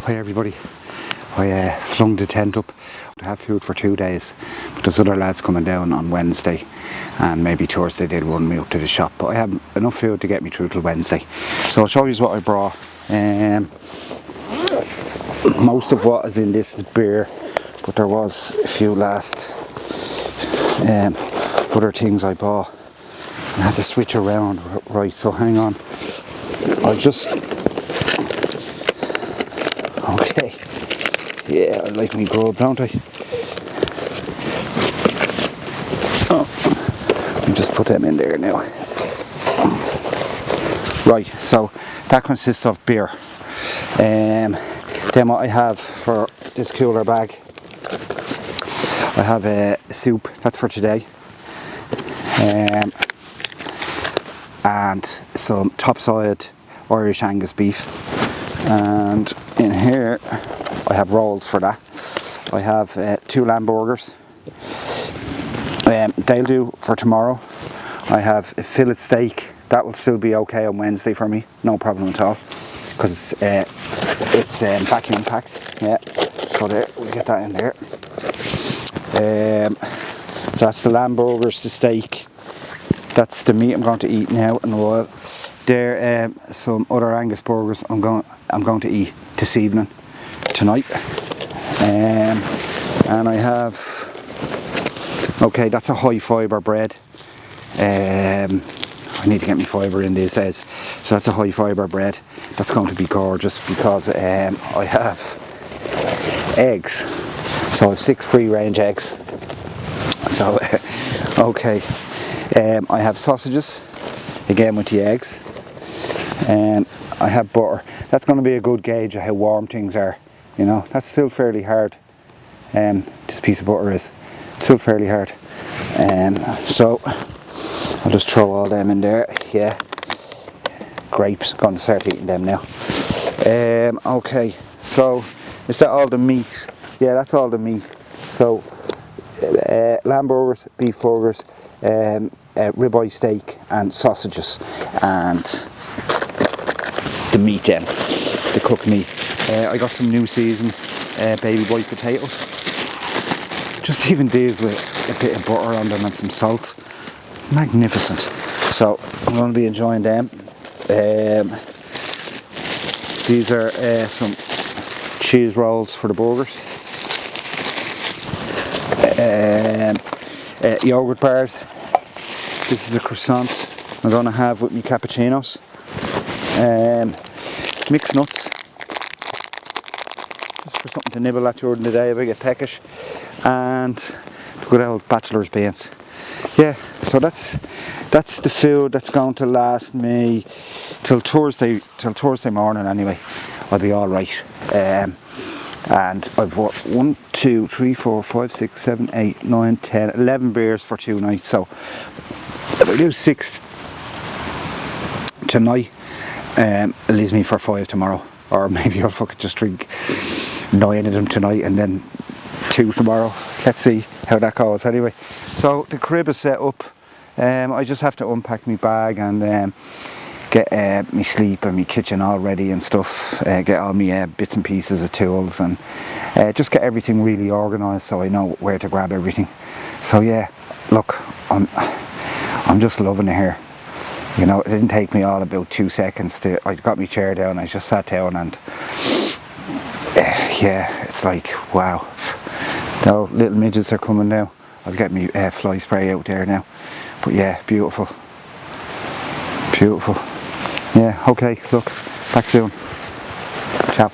Hi everybody. I flung the tent up to have food for 2 days, but there's other lads coming down on Wednesday and maybe Thursday they'll run me up to the shop, but I have enough food to get me through till Wednesday. So I'll show you what I brought. Most of what is in this is beer, but there was a few last other things I bought. I had to switch around, right, so hang on. I'll just... Okay. Yeah, I like me grub, don't I? Oh, I'll just put them in there now. Right, so that consists of beer. Then what I have for this cooler bag, I have a soup, that's for today. And some topside Irish Angus beef. And in here I have rolls for that. I have 2 lamb burgers. They'll do for tomorrow. I have a fillet steak. That will still be okay on Wednesday for me, no problem at all, because it's vacuum packed. Yeah, so there, we'll get that in there. So that's the lamb burgers, the steak. That's the meat I'm going to eat now in a while. There some other Angus burgers I'm going to eat this evening, tonight. And I have, okay, that's a high fibre bread. I need to get my fibre in these days. So that's a high fibre bread. That's going to be gorgeous because I have eggs. So I have 6 free range eggs. So, okay. I have sausages, again with the eggs. I have butter. That's going to be a good gauge of how warm things are. You know, that's still fairly hard. This piece of butter is still fairly hard. So I'll just throw all them in there. Yeah. Grapes, going to start eating them now. Okay, so is that all the meat? Yeah, that's all the meat. So lamb burgers, beef burgers, ribeye steak and sausages, and the meat then, the cooked meat. I got some new season baby white potatoes. Just even these with a bit of butter on them and some salt. Magnificent. So I'm going to be enjoying them. These are some cheese rolls for the burgers. Yogurt bars. This is a croissant I'm going to have with my cappuccinos. Mixed nuts, just for something to nibble at during the day if I get peckish, and the good old bachelor's beans. Yeah, so that's the food that's going to last me till Thursday morning anyway. I'll be all right. And I've bought 1, 2, 3, 4, 5, 6, 7, 8, 9, 10, 11 beers for 2 nights. So if I do 6 tonight, it leaves me for 5 tomorrow, or maybe I'll fucking just drink 9 of them tonight and then 2 tomorrow. Let's see how that goes anyway. So the crib is set up. I just have to unpack my bag and get my sleep and my kitchen all ready and stuff, get all my bits and pieces of tools, and just get everything really organised so I know where to grab everything. So yeah, look, I'm just loving it here. You know, it didn't take me all about 2 seconds I got my chair down, I just sat down, and yeah, it's like, wow. The little midgets are coming now. I'll get me fly spray out there now. But yeah, beautiful. Beautiful. Yeah, okay, look, back soon. Ciao.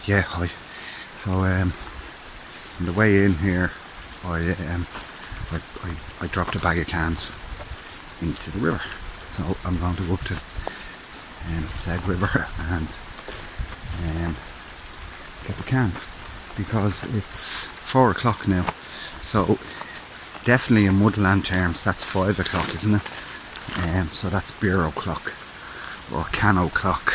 Yeah, hi. So on the way in here, I dropped a bag of cans into the river. So I'm going to go up to said river and get the cans, because it's 4 o'clock now. So definitely in Woodland terms that's 5 o'clock, isn't it? So that's beer o'clock or can o'clock.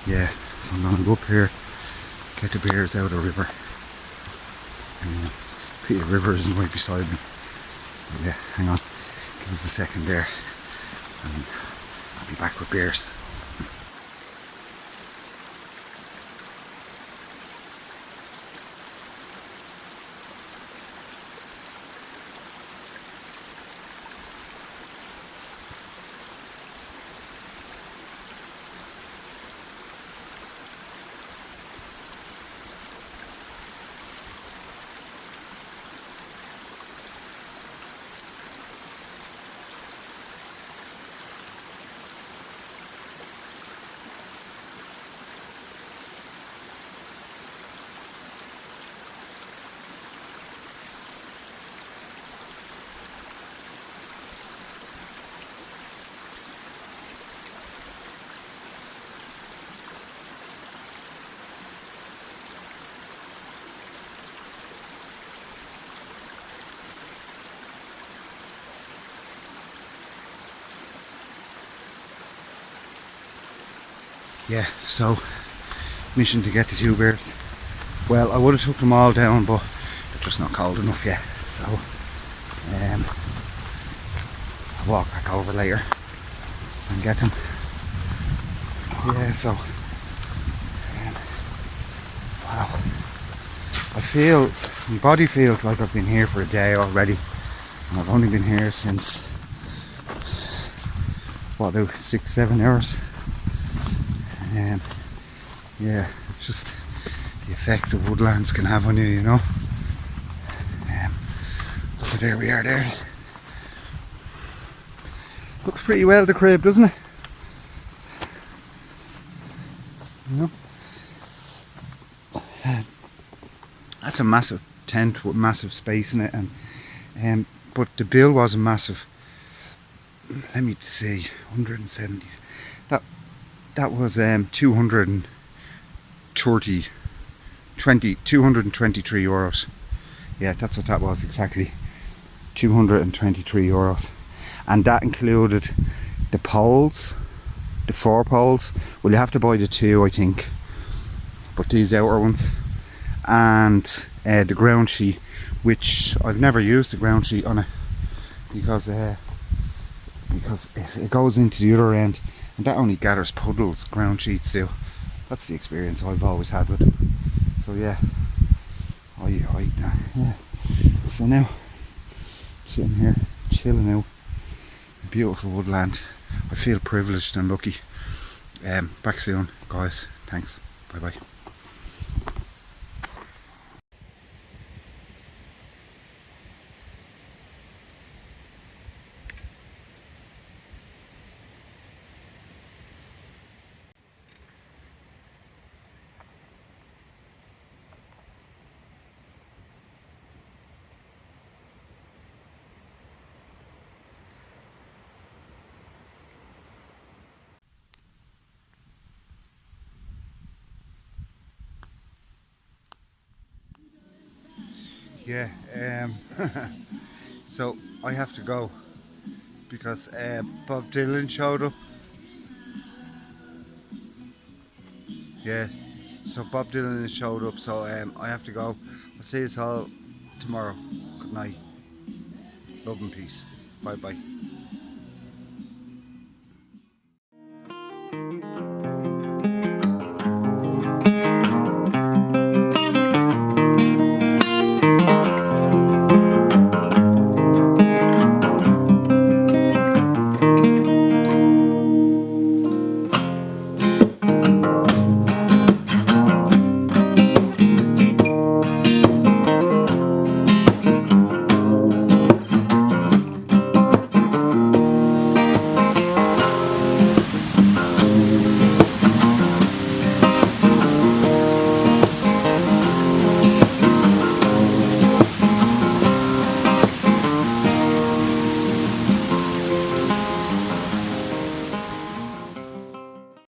Yeah, so I'm going to go up here, get the beers out of the river. The river is right beside me. Yeah, hang on, give us a second there and I'll be back with beers. Yeah, so mission to get the 2 beers. Well, I would have took them all down, but they're just not cold enough yet. So I'll walk back over later and get them. Yeah, so wow, I feel, my body feels like I've been here for a day already, and I've only been here since, what, about 6-7 hours. Yeah, it's just the effect the woodlands can have on you, you know. So there we are there. Looks pretty well, the crib, doesn't it? You know? That's a massive tent with massive space in it, and but the bill wasn't massive. Let me see, 170. That was 223 euros. Yeah, that's what that was exactly. 223 euros. And that included the poles, the 4 poles. Well, you have to buy the 2, I think, but these outer ones, and the ground sheet, which I've never used the ground sheet on it, because it goes into the other end, and that only gathers puddles, ground sheets do. That's the experience I've always had with them. So yeah, yeah. So now, sitting here, chilling out, beautiful woodland. I feel privileged and lucky. Back soon, guys. Thanks. Bye bye. Yeah, so I have to go because Bob Dylan showed up. Yeah, so Bob Dylan showed up, so I have to go. I'll see you all tomorrow. Good night. Love and peace. Bye bye.